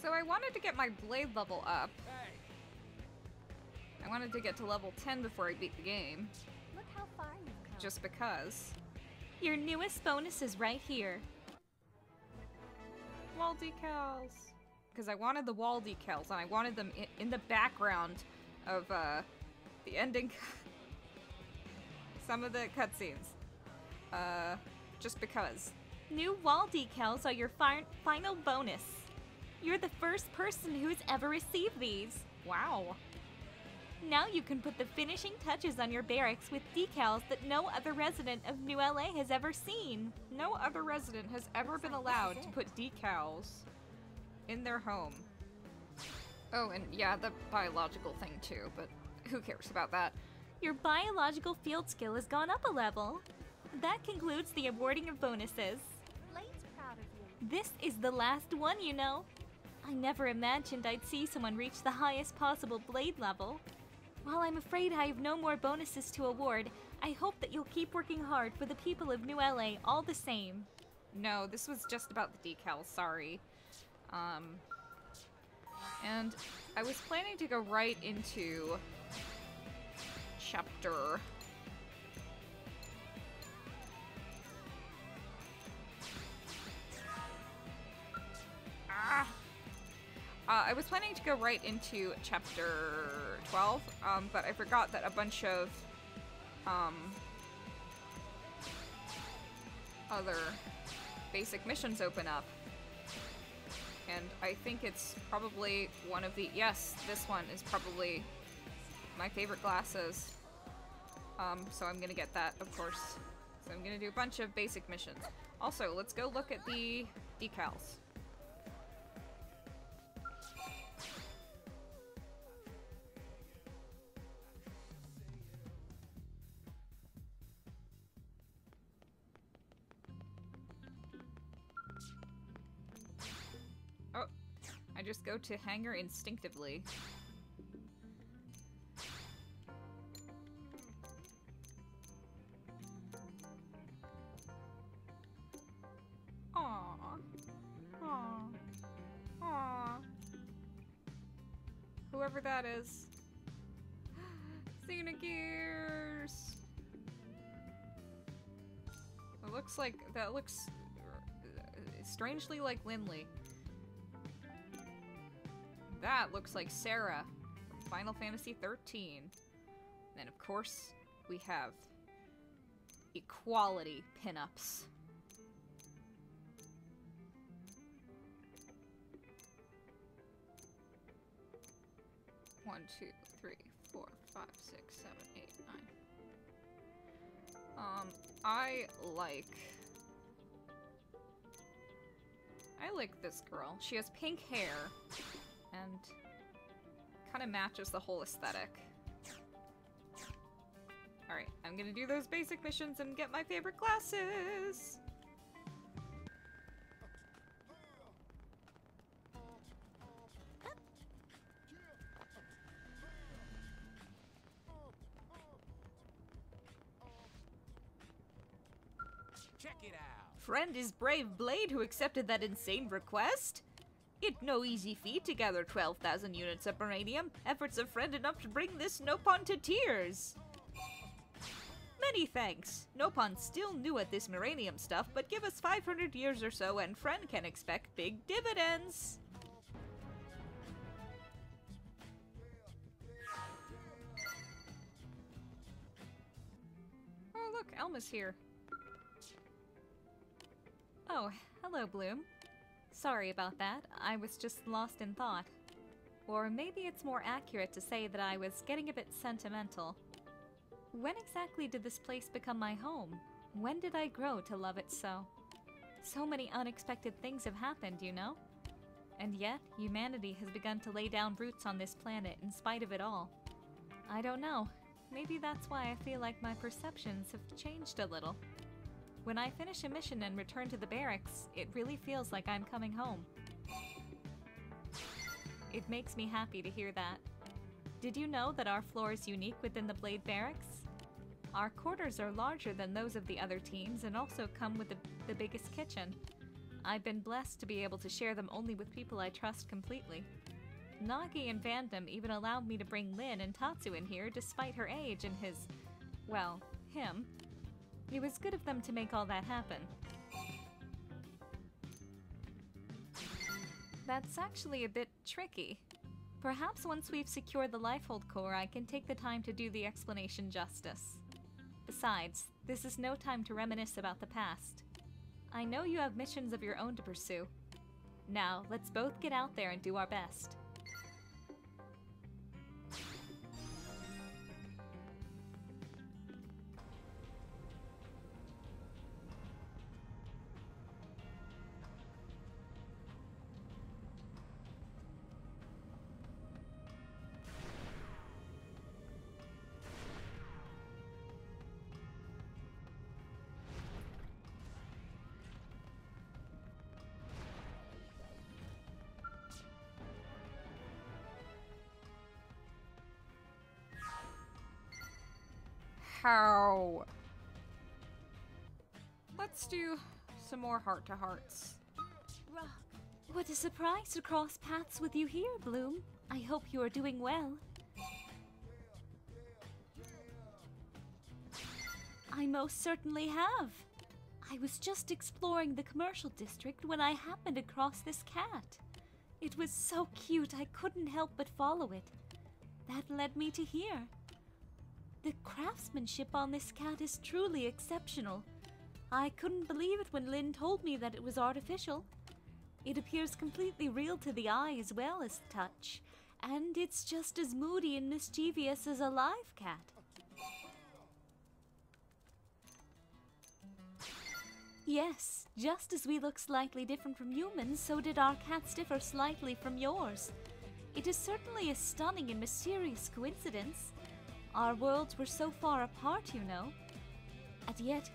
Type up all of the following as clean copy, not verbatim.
So I wanted to get my blade level up. I wanted to get to level 10 before I beat the game. Look how far you've come. Just because. Your newest bonus is right here. Wall decals. Because I wanted the wall decals, and I wanted them in the background of the ending. Some of the cutscenes. Just because. New wall decals are your final bonus. You're the first person who's ever received these. Wow. Now you can put the finishing touches on your barracks with decals that no other resident of New LA has ever seen. No other resident has ever been allowed to put decals in their home. Oh, and yeah, the biological thing too, but who cares about that? Your biological field skill has gone up a level. That concludes the awarding of bonuses. Blade's proud of you. This is the last one, you know. I never imagined I'd see someone reach the highest possible Blade level. While I'm afraid I have no more bonuses to award, I hope that you'll keep working hard for the people of New LA all the same. No, this was just about the decals, sorry. And I was planning to go right into chapter... I was planning to go right into chapter 12, but I forgot that a bunch of other basic missions open up. And I think it's probably one of the... Yes, this one is probably my favorite glasses. So I'm gonna get that, of course. So I'm gonna do a bunch of basic missions. Also, let's go look at the decals. I just go to hangar instinctively. Aww. Aww. Aww. Whoever that is. Xenogears! It looks like... That looks strangely like Lindley. That looks like Sarah from Final Fantasy XIII. And of course, we have equality pinups. One, two, three, 4, 5, 6, 7, 8, 9. I like this girl. She has pink hair. And kind of matches the whole aesthetic. Alright, I'm gonna do those basic missions and get my favorite glasses! Check it out! Friend is brave Blade who accepted that insane request? It no easy feat to gather 12,000 units of Moranium. Efforts of friend enough to bring this Nopon to tears. Many thanks. Nopon's still new at this Moranium stuff, but give us 500 years or so and friend can expect big dividends. Oh look, Elma's here. Oh, hello Bloom. Sorry about that, I was just lost in thought. Or maybe it's more accurate to say that I was getting a bit sentimental. When exactly did this place become my home? When did I grow to love it so? So many unexpected things have happened, you know? And yet, humanity has begun to lay down roots on this planet in spite of it all. I don't know, maybe that's why I feel like my perceptions have changed a little. When I finish a mission and return to the barracks, it really feels like I'm coming home. It makes me happy to hear that. Did you know that our floor is unique within the Blade Barracks? Our quarters are larger than those of the other teams and also come with the biggest kitchen. I've been blessed to be able to share them only with people I trust completely. Nagi and Vandom even allowed me to bring Lin and Tatsu in here despite her age and his, well, him. It was good of them to make all that happen. That's actually a bit tricky. Perhaps once we've secured the Lifehold core, I can take the time to do the explanation justice. Besides, this is no time to reminisce about the past. I know you have missions of your own to pursue. Now, let's both get out there and do our best. How? Let's do some more heart-to-hearts. What a surprise to cross paths with you here, Bloom. I hope you are doing well. I most certainly have. I was just exploring the commercial district when I happened across this cat. It was so cute I couldn't help but follow it. That led me to here. The craftsmanship on this cat is truly exceptional. I couldn't believe it when Lynn told me that it was artificial. It appears completely real to the eye as well as touch, and it's just as moody and mischievous as a live cat. Yes, just as we look slightly different from humans, so did our cats differ slightly from yours. It is certainly a stunning and mysterious coincidence. Our worlds were so far apart, you know. And yet,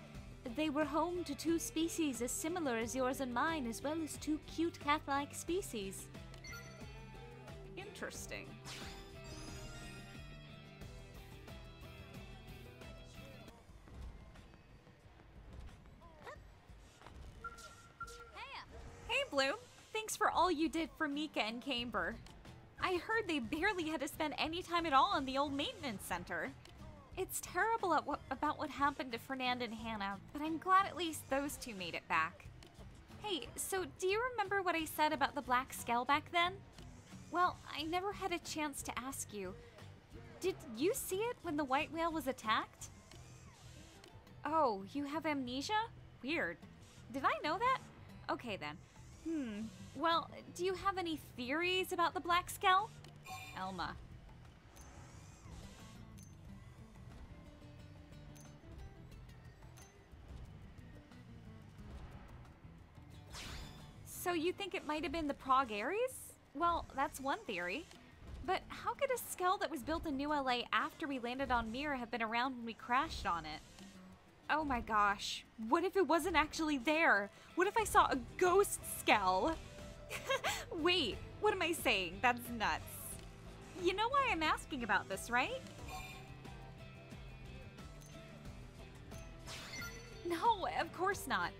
they were home to two species as similar as yours and mine, as well as two cute cat-like species. Interesting. Hey, Bloom. Thanks for all you did for Mika and Camber. I heard they barely had to spend any time at all in the old maintenance center. It's terrible about what happened to Fernand and Hannah, but I'm glad at least those two made it back. Hey, so do you remember what I said about the black skull back then? Well, I never had a chance to ask you. Did you see it when the white whale was attacked? Oh, you have amnesia? Weird. Did I know that? Okay then. Well, do you have any theories about the black skull? Elma. So you think it might have been the Prague Ares? Well, that's one theory. But how could a skull that was built in New LA after we landed on Mir have been around when we crashed on it? Oh my gosh. What if it wasn't actually there? What if I saw a ghost skull? Wait, what am I saying? That's nuts. You know why I'm asking about this, right? No, of course not.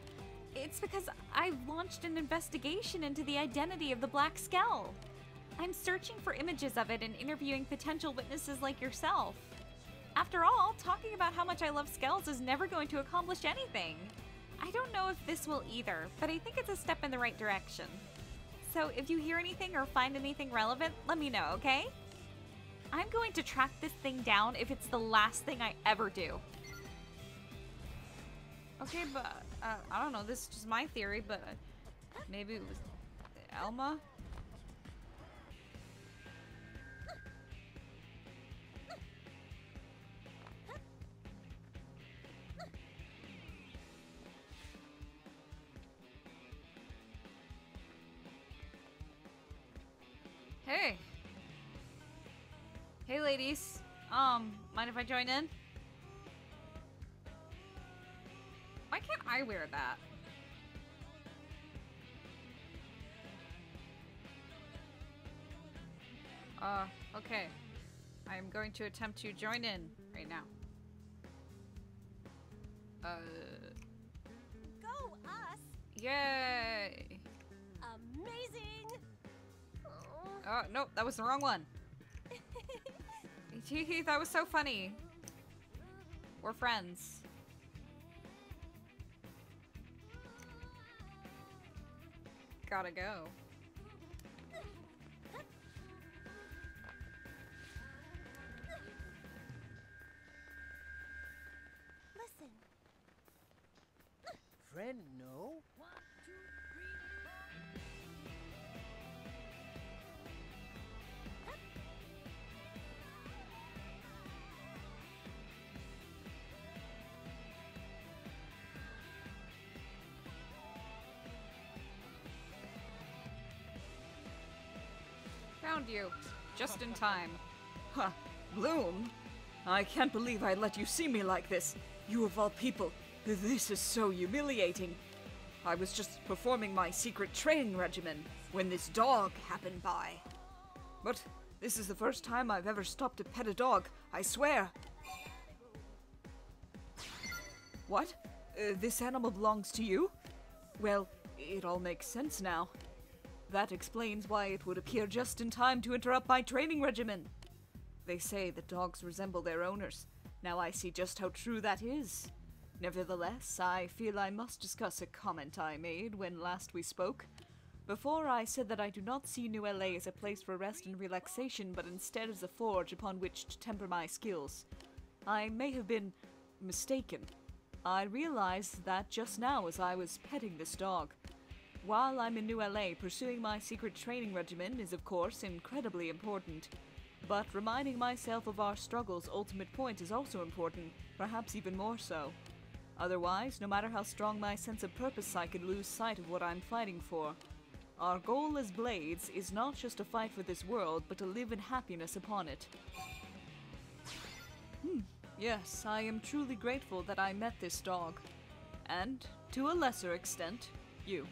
It's because I've launched an investigation into the identity of the Black Skull. I'm searching for images of it and interviewing potential witnesses like yourself. After all, talking about how much I love skulls is never going to accomplish anything. I don't know if this will either, but I think it's a step in the right direction. So if you hear anything or find anything relevant, let me know, okay? I'm going to track this thing down if it's the last thing I ever do. Okay, but I don't know, this is just my theory, but maybe it was Elma? Hey. Hey, ladies. Mind if I join in? Why can't I wear that? Okay. I'm going to attempt to join in right now. Go us! Yay! Oh, nope, that was the wrong one. Hee, that was so funny. We're friends. Gotta go. Listen. Friend, no? Found you. Just in time. Huh. Bloom? I can't believe I let you see me like this. You of all people. This is so humiliating. I was just performing my secret training regimen when this dog happened by. But this is the first time I've ever stopped to pet a dog, I swear. What? This animal belongs to you? Well, it all makes sense now. That explains why it would appear just in time to interrupt my training regimen. They say that dogs resemble their owners. Now I see just how true that is. Nevertheless, I feel I must discuss a comment I made when last we spoke. Before I said that I do not see New LA as a place for rest and relaxation, but instead as a forge upon which to temper my skills. I may have been mistaken. I realized that just now as I was petting this dog. While I'm in New LA, pursuing my secret training regimen is of course incredibly important. But reminding myself of our struggle's ultimate point is also important, perhaps even more so. Otherwise, no matter how strong my sense of purpose, I could lose sight of what I'm fighting for. Our goal as Blades is not just to fight for this world, but to live in happiness upon it. Yes, I am truly grateful that I met this dog. And, to a lesser extent, you.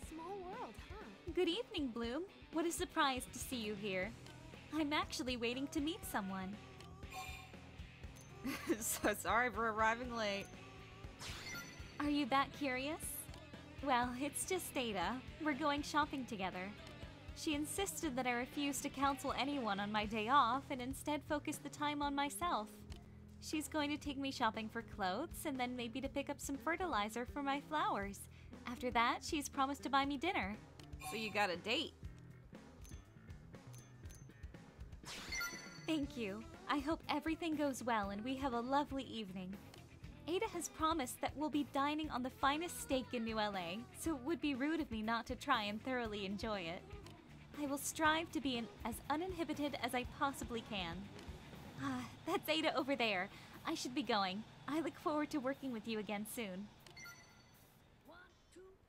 Small world, huh? Good evening, Bloom. What a surprise to see you here. I'm actually waiting to meet someone. So sorry for arriving late. Are you that curious? Well, it's just Ada. We're going shopping together. She insisted that I refuse to counsel anyone on my day off and instead focus the time on myself. She's going to take me shopping for clothes and then maybe to pick up some fertilizer for my flowers. After that, she's promised to buy me dinner. So you got a date. Thank you. I hope everything goes well and we have a lovely evening. Ada has promised that we'll be dining on the finest steak in New LA, so it would be rude of me not to try and thoroughly enjoy it. I will strive to be as uninhibited as I possibly can. That's Ada over there. I should be going. I look forward to working with you again soon.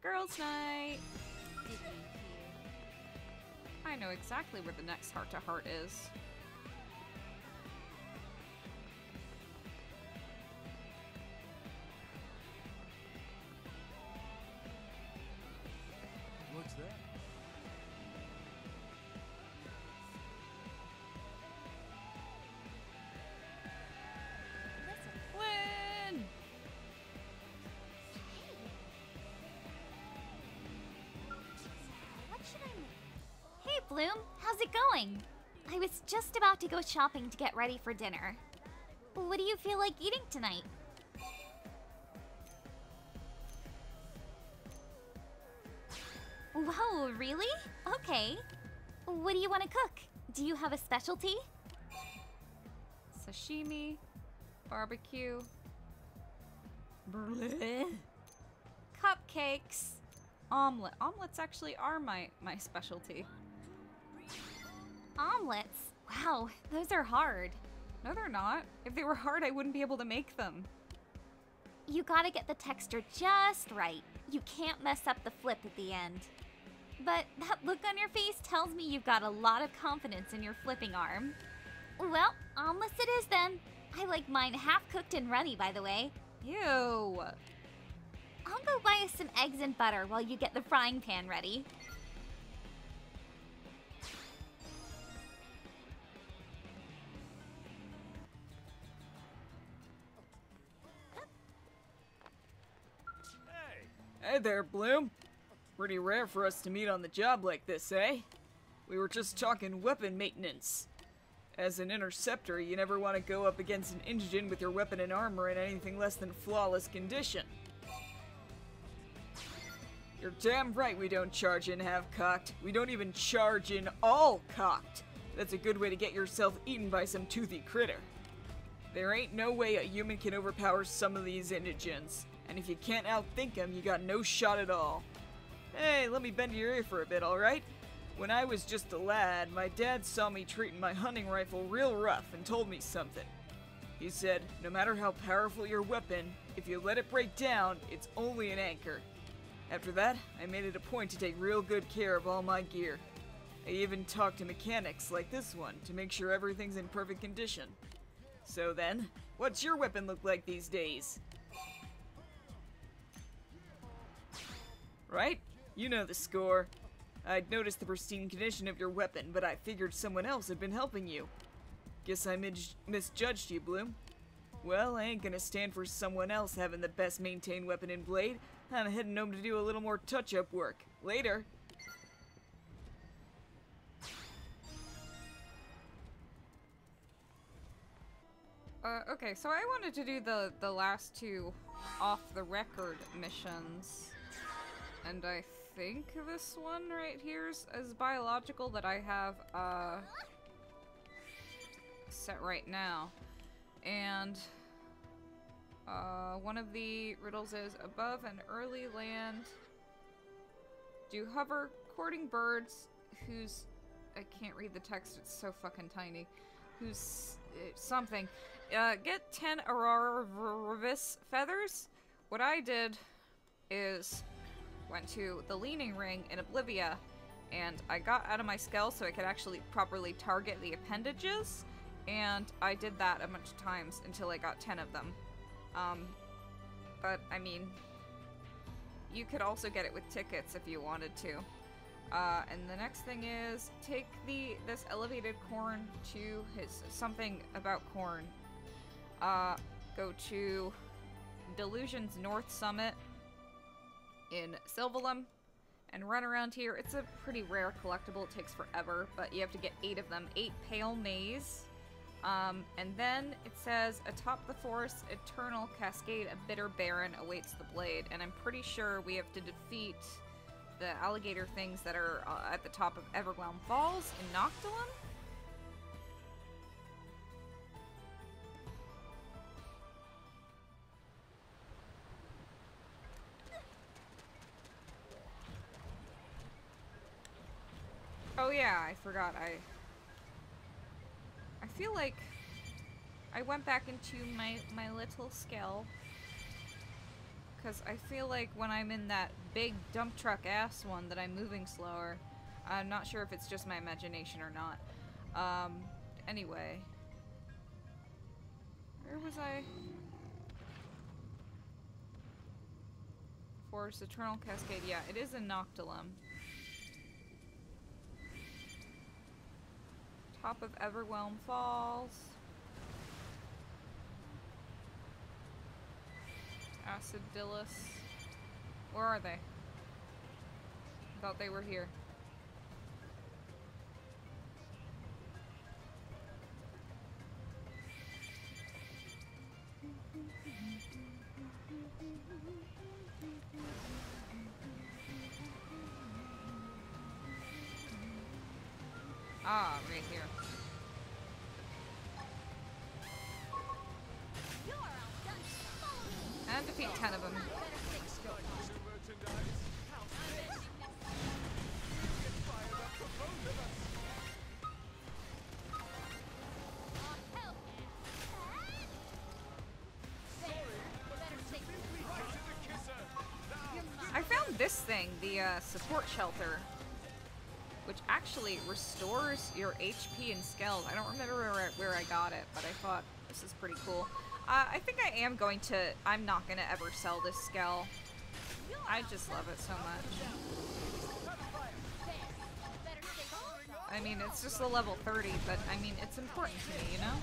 Girls' night. I know exactly where the next heart-to-heart is. What's that? Win! What should I make? Hey, Bloom. How's it going? I was just about to go shopping to get ready for dinner. What do you feel like eating tonight? Whoa, really? Okay. What do you want to cook? Do you have a specialty? Sashimi, barbecue, cupcakes, omelet. Omelets actually are my specialty. Omelets? Wow, those are hard. No, they're not. If they were hard, I wouldn't be able to make them. You gotta get the texture just right. You can't mess up the flip at the end. But that look on your face tells me you've got a lot of confidence in your flipping arm. Well, omelets it is then. I like mine half-cooked and runny, by the way. Ew. I'll go buy us some eggs and butter while you get the frying pan ready. Hey there, Bloom. Pretty rare for us to meet on the job like this, eh? We were just talking weapon maintenance. As an interceptor, you never want to go up against an indigent with your weapon and armor in anything less than flawless condition. You're damn right we don't charge in half-cocked. We don't even charge in all-cocked. That's a good way to get yourself eaten by some toothy critter. There ain't no way a human can overpower some of these indigents. And if you can't outthink them, you got no shot at all. Hey, let me bend your ear for a bit, alright? When I was just a lad, my dad saw me treating my hunting rifle real rough and told me something. He said, no matter how powerful your weapon, if you let it break down, it's only an anchor. After that, I made it a point to take real good care of all my gear. I even talked to mechanics like this one to make sure everything's in perfect condition. So then, what's your weapon look like these days? Right? You know the score. I'd noticed the pristine condition of your weapon, but I figured someone else had been helping you. Guess I misjudged you, Bloom. Well, I ain't gonna stand for someone else having the best maintained weapon in Blade. I'm heading home to do a little more touch-up work. Later. Okay, so I wanted to do the last two off-the-record missions. And I think this one right here is biological that I have, set right now. And, one of the riddles is, above an early land, do hover, courting birds whose, I can't read the text, it's so fucking tiny, whose, something, get 10 Aurorvis feathers. What I did is went to the Leaning Ring in Oblivia, and I got out of my skull so I could actually properly target the appendages, and I did that a bunch of times until I got 10 of them. But, I mean, you could also get it with tickets if you wanted to. And the next thing is, take this elevated corn to something about corn. Go to Delusion's North Summit in Sylvalum and run around here. It's a pretty rare collectible. It takes forever, but you have to get 8 of them. 8 pale maize. And then it says, atop the forest's eternal cascade, a bitter baron awaits the blade. And I'm pretty sure we have to defeat the alligator things that are at the top of Everwhelm Falls in Noctilum. Oh yeah, I forgot. I feel like I went back into my little skell, because I feel like when I'm in that big dump truck ass one that I'm moving slower. I'm not sure if it's just my imagination or not. Anyway. Where was I? Forest Eternal Cascade. Yeah, it is in Noctilum. Top of Everwhelm Falls. Acidillus. Where are they? I thought they were here. Ah, right here. And defeat 10 of them. I found this thing, the support shelter, which actually restores your HP and skills. I don't remember where I got it, but I thought this is pretty cool. I think I am going to... I'm not going to ever sell this skull. I just love it so much. I mean, it's just a level 30, but I mean, it's important to me, you know?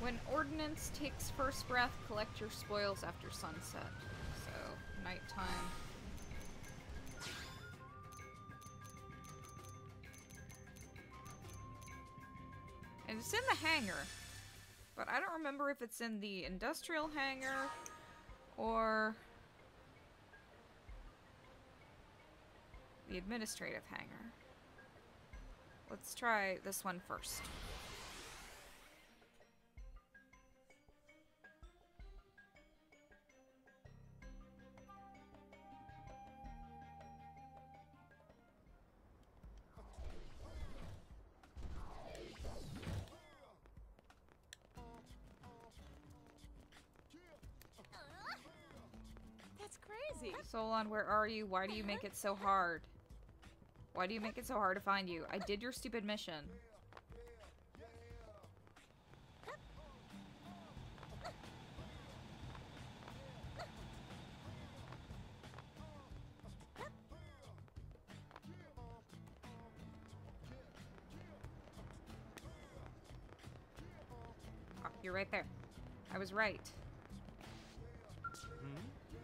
When ordnance takes first breath, collect your spoils after sunset. So, nighttime. And it's in the hangar. But I don't remember if it's in the industrial hangar or the administrative hangar. Let's try this one first. That's crazy. Solon, where are you? Why do you make it so hard? Why do you make it so hard to find you? I did your stupid mission. Oh, you're right there. I was right.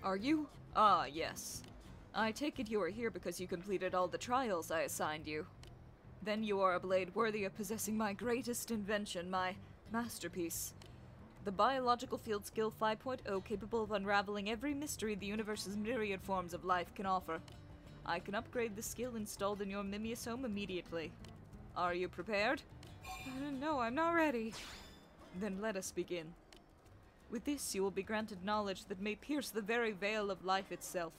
Are you? Ah, yes. I take it you are here because you completed all the trials I assigned you. Then you are a blade worthy of possessing my greatest invention, my masterpiece. The biological field skill 5.0 capable of unraveling every mystery the universe's myriad forms of life can offer. I can upgrade the skill installed in your Mimiosome immediately. Are you prepared? No, I'm not ready. Then let us begin. With this, you will be granted knowledge that may pierce the very veil of life itself.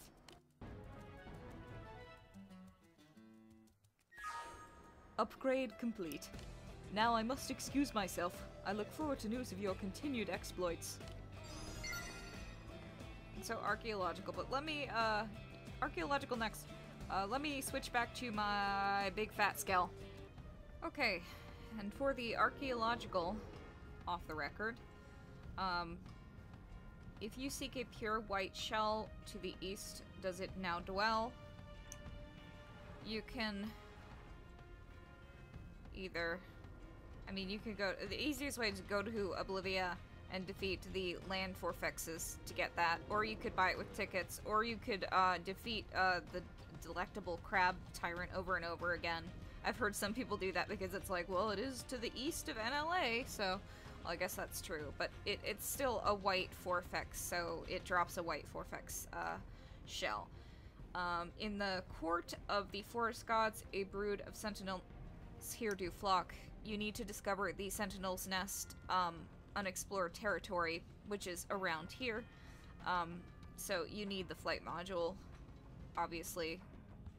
Upgrade complete. Now I must excuse myself. I look forward to news of your continued exploits. So archaeological, but let me, archaeological next. Let me switch back to my big fat scale. Okay, and for the archaeological, off the record, if you seek a pure white shell to the east, does it now dwell? You can either, I mean, you can go, the easiest way is to go to Oblivia and defeat the land forfexes to get that, or you could buy it with tickets, or you could defeat the delectable crab tyrant over and over again. I've heard some people do that because it's like, well, it is to the east of NLA, so well, I guess that's true, but it's still a white forfex, so it drops a white forfex shell. In the court of the forest gods, a brood of sentinels here do flock. You need to discover the sentinel's nest unexplored territory, which is around here. So you need the flight module, obviously,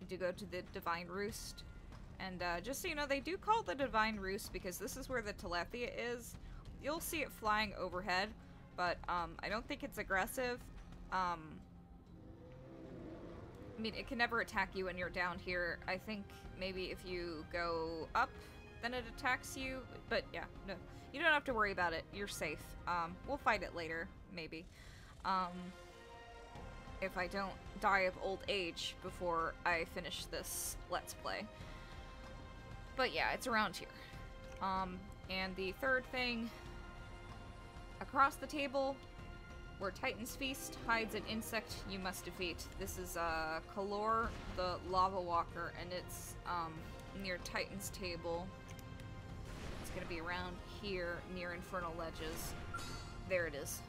to go to the Divine Roost. And just so you know, they do call it the Divine Roost because this is where the Telethia is. You'll see it flying overhead, but I don't think it's aggressive. I mean, it can never attack you when you're down here. I think maybe if you go up, then it attacks you. But yeah, no, you don't have to worry about it. You're safe. We'll fight it later, maybe. If I don't die of old age before I finish this Let's Play. But yeah, it's around here. And the third thing, across the table, where Titan's Feast hides an insect you must defeat. This is Calor, the Lava Walker, and it's near Titan's Table. It's gonna be around here, near Infernal Ledges. There it is.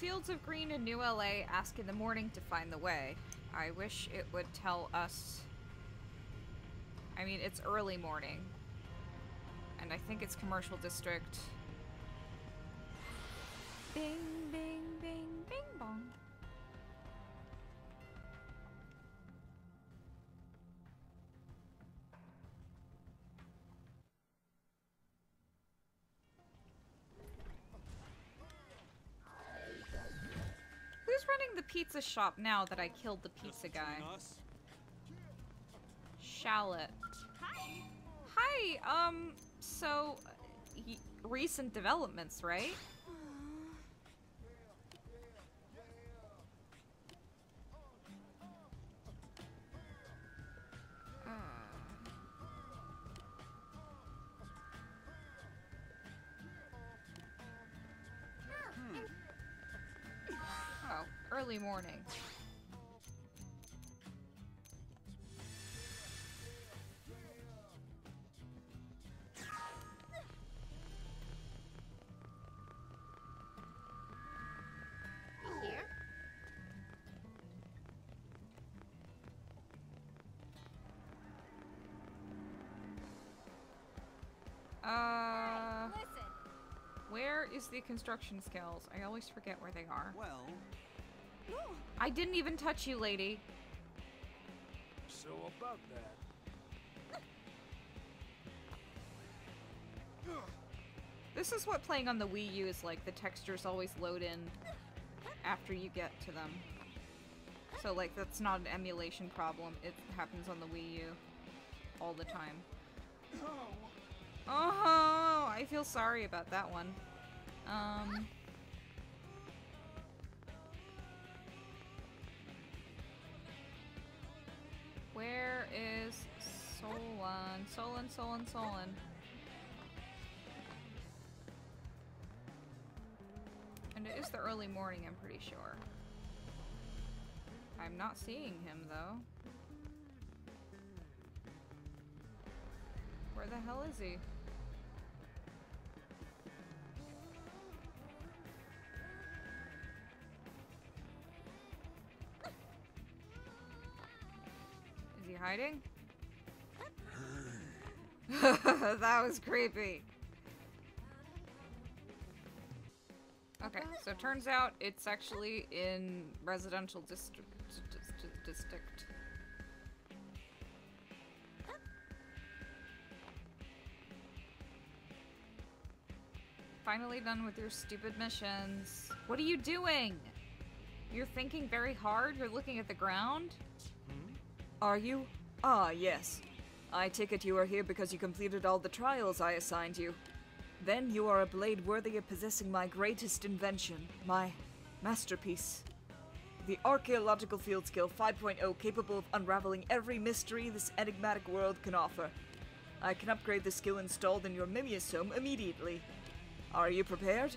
Fields of Green in New LA, ask in the morning to find the way. I wish it would tell us... I mean, it's early morning. And I think it's Commercial District. Bing, bing, bing, bing, bong. Who's running the pizza shop now that I killed the pizza guy? Shallot. Hi, so, recent developments, right? Oh, early morning. Here? Listen. Where is the construction skills? I always forget where they are. Well, I didn't even touch you, lady. so about that. This is what playing on the Wii U is like. The textures always load in after you get to them. So, like, that's not an emulation problem. It happens on the Wii U all the time. Oh, I feel sorry about that one. Where is Solon? Solon. And it is the early morning, I'm pretty sure. I'm not seeing him, though. Where the hell is he? Is he hiding? That was creepy. Okay, so it turns out it's actually in residential district. Finally done with your stupid missions. What are you doing? You're thinking very hard? You're looking at the ground? Are you? Ah, yes. I take it you are here because you completed all the trials I assigned you. Then you are a blade worthy of possessing my greatest invention, my masterpiece. The Archaeological Field Skill 5.0, capable of unraveling every mystery this enigmatic world can offer. I can upgrade the skill installed in your mimeosome immediately. Are you prepared?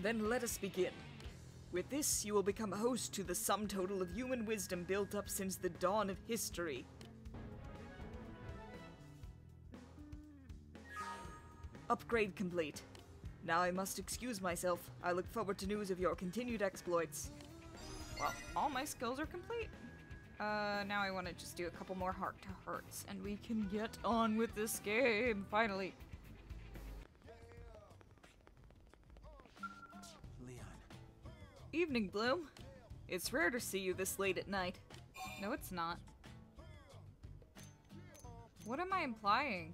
Then let us begin. With this, you will become host to the sum total of human wisdom built up since the dawn of history. Upgrade complete. Now I must excuse myself. I look forward to news of your continued exploits. Well, all my skills are complete. Now I want to just do a couple more heart-to-hearts, and we can get on with this game, finally. Leon. Evening, Bloom. It's rare to see you this late at night. No, it's not. What am I implying?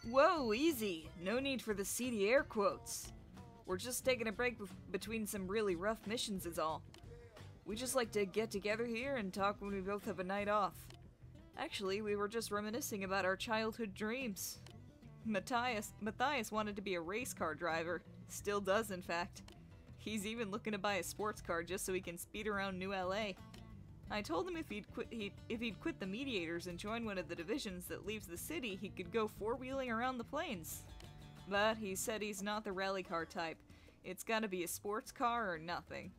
Whoa, easy. No need for the seedy air quotes. We're just taking a break between some really rough missions is all. We just like to get together here and talk when we both have a night off. Actually, we were just reminiscing about our childhood dreams. Matthias wanted to be a race car driver. Still does, in fact. He's even looking to buy a sports car just so he can speed around New LA. I told him if he'd quit the Mediators and join one of the divisions that leaves the city, he could go four-wheeling around the plains. But he said he's not the rally car type. It's gotta be a sports car or nothing.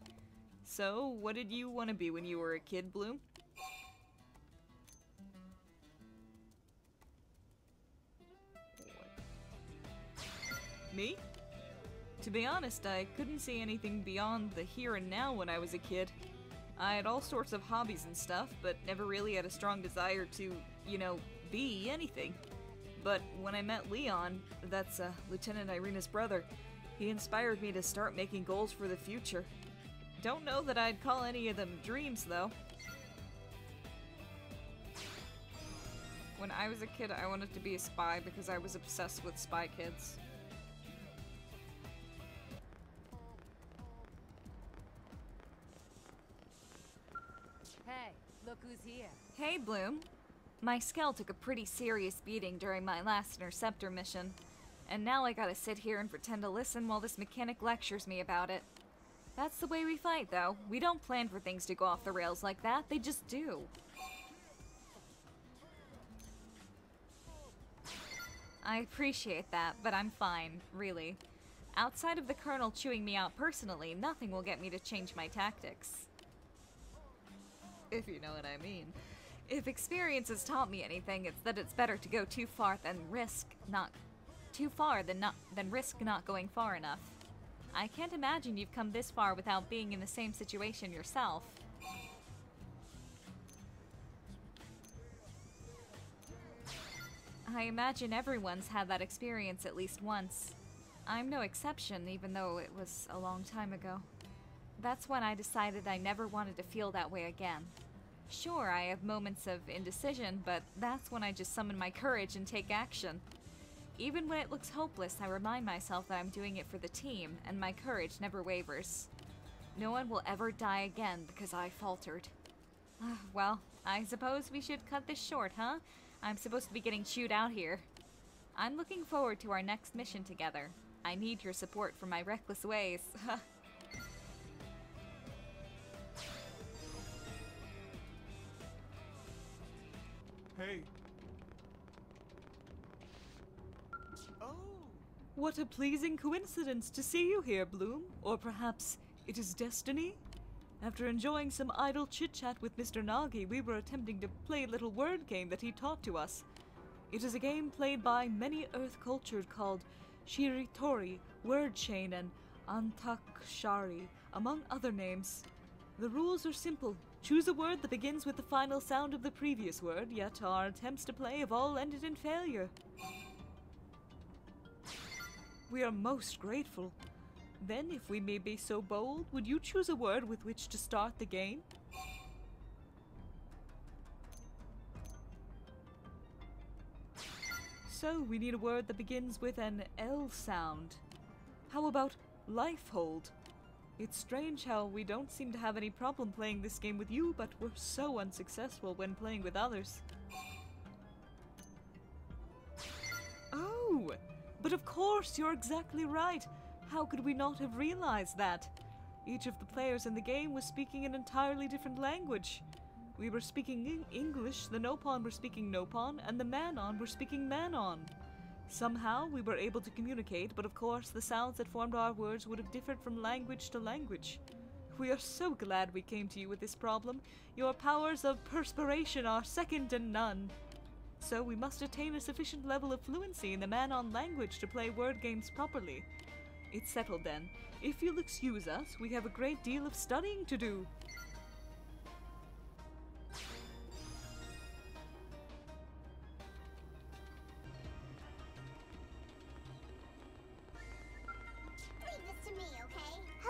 So, what did you want to be when you were a kid, Bloom? Me? To be honest, I couldn't see anything beyond the here and now when I was a kid. I had all sorts of hobbies and stuff, but never really had a strong desire to, you know, be anything. But when I met Leon, that's Lieutenant Irina's brother, he inspired me to start making goals for the future. Don't know that I'd call any of them dreams, though. When I was a kid, I wanted to be a spy because I was obsessed with Spy Kids. Hey, look who's here. Hey, Bloom. My skull took a pretty serious beating during my last interceptor mission, and now I gotta sit here and pretend to listen while this mechanic lectures me about it. That's the way we fight, though. We don't plan for things to go off the rails like that, they just do. I appreciate that, but I'm fine, really. Outside of the Colonel chewing me out personally, nothing will get me to change my tactics. If you know what I mean. If experience has taught me anything, it's that it's better to go too far than risk not going far enough. I can't imagine you've come this far without being in the same situation yourself. I imagine everyone's had that experience at least once. I'm no exception, even though it was a long time ago. That's when I decided I never wanted to feel that way again. Sure, I have moments of indecision, but that's when I just summon my courage and take action. Even when it looks hopeless, I remind myself that I'm doing it for the team, and my courage never wavers. No one will ever die again because I faltered. Well, I suppose we should cut this short, huh? I'm supposed to be getting chewed out here. I'm looking forward to our next mission together. I need your support for my reckless ways. Hey. Oh. What a pleasing coincidence to see you here, Bloom. Or perhaps it is destiny? After enjoying some idle chit-chat with Mr. Nagi, we were attempting to play a little word game that he taught to us. It is a game played by many Earth cultures called Shiritori, Word Chain, and Antakshari, among other names. The rules are simple. Choose a word that begins with the final sound of the previous word, yet our attempts to play have all ended in failure. We are most grateful. Then, if we may be so bold, would you choose a word with which to start the game? So, we need a word that begins with an L sound. How about Lifehold? It's strange how we don't seem to have any problem playing this game with you, but we're so unsuccessful when playing with others. Oh! But of course, you're exactly right! How could we not have realized that? Each of the players in the game was speaking an entirely different language. We were speaking English, the Nopon were speaking Nopon, and the Manon were speaking Manon. Somehow, we were able to communicate, but of course the sounds that formed our words would have differed from language to language. We are so glad we came to you with this problem. Your powers of perspiration are second to none. So we must attain a sufficient level of fluency in the Manon language to play word games properly. It's settled then. If you'll excuse us, we have a great deal of studying to do.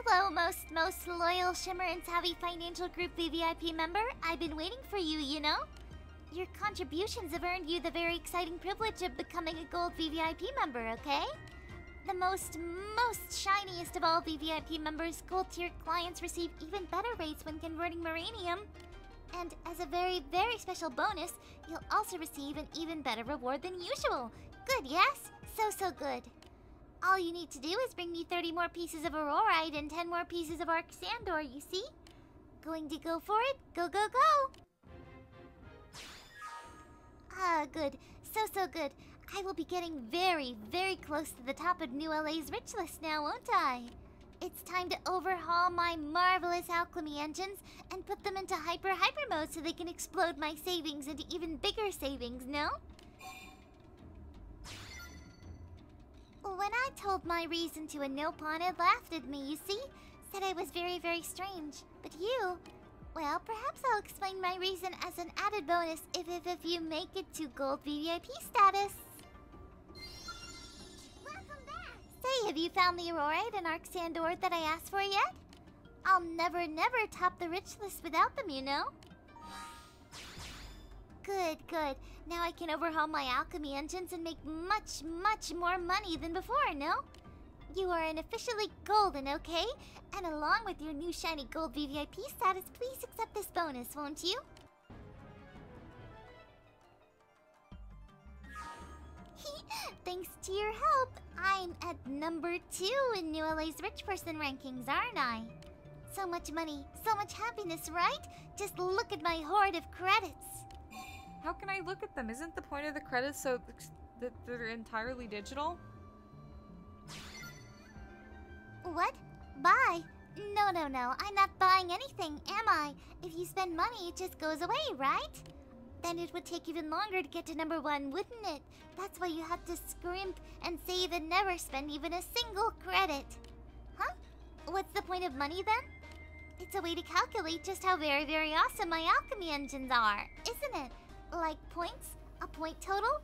Hello, most loyal Shimmer and Savvy Financial Group VVIP member. I've been waiting for you, you know? Your contributions have earned you the very exciting privilege of becoming a gold VVIP member, okay? The most shiniest of all VVIP members, gold-tiered clients receive even better rates when converting Maranium. And as a very, very special bonus, you'll also receive an even better reward than usual. Good, yes? So good. All you need to do is bring me 30 more pieces of Aurorite and 10 more pieces of Arc Sandor, you see? Going to go for it? Go, go, go! Ah, good. So good. I will be getting very, very close to the top of New LA's rich list now, won't I? It's time to overhaul my marvelous alchemy engines and put them into hyper mode so they can explode my savings into even bigger savings, no? When I told my reason to a Nopon, it laughed at me, you see? Said I was very, very strange. But you... Well, perhaps I'll explain my reason as an added bonus if you make it to Gold VVIP status. Welcome back! Say, have you found the Aurorite and Arxandor that I asked for yet? I'll never top the rich list without them, you know? Good, good. Now I can overhaul my alchemy engines and make much more money than before, no? You are officially golden, okay? And along with your new shiny gold VVIP status, please accept this bonus, won't you? Thanks to your help, I'm at number 2 in New LA's rich person rankings, aren't I? So much money, so much happiness, right? Just look at my hoard of credits. How can I look at them? Isn't the point of the credits so that they're entirely digital? What? Buy? No. I'm not buying anything, am I? If you spend money, it just goes away, right? Then it would take even longer to get to number 1, wouldn't it? That's why you have to scrimp and save and never spend even a single credit. Huh? What's the point of money then? It's a way to calculate just how very, very awesome my alchemy engines are, isn't it? Like points? A point total?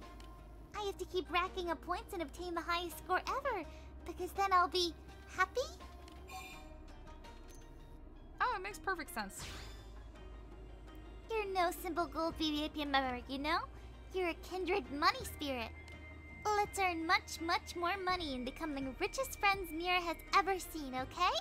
I have to keep racking up points and obtain the highest score ever, because then I'll be happy? Oh, it makes perfect sense. You're no simple gold VVIP member, you know? You're a kindred money spirit. Let's earn much more money and become the richest friends Mira has ever seen, okay?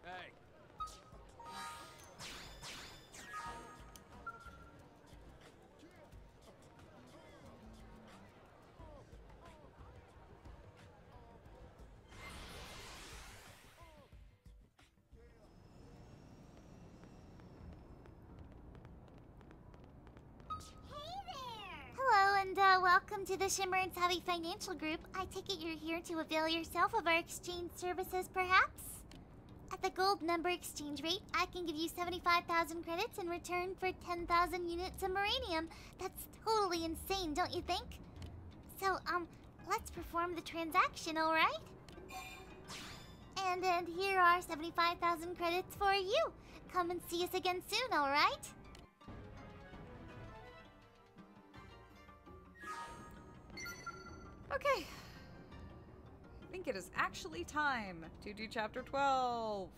Hey. Hello, and welcome to the Shimmer and Savvy Financial Group. I take it you're here to avail yourself of our exchange services, perhaps? At the gold number exchange rate, I can give you 75,000 credits in return for 10,000 units of Moranium. That's totally insane, don't you think? So, let's perform the transaction, alright? And here are 75,000 credits for you. Come and see us again soon, alright? Okay. I think it is actually time to do chapter 12.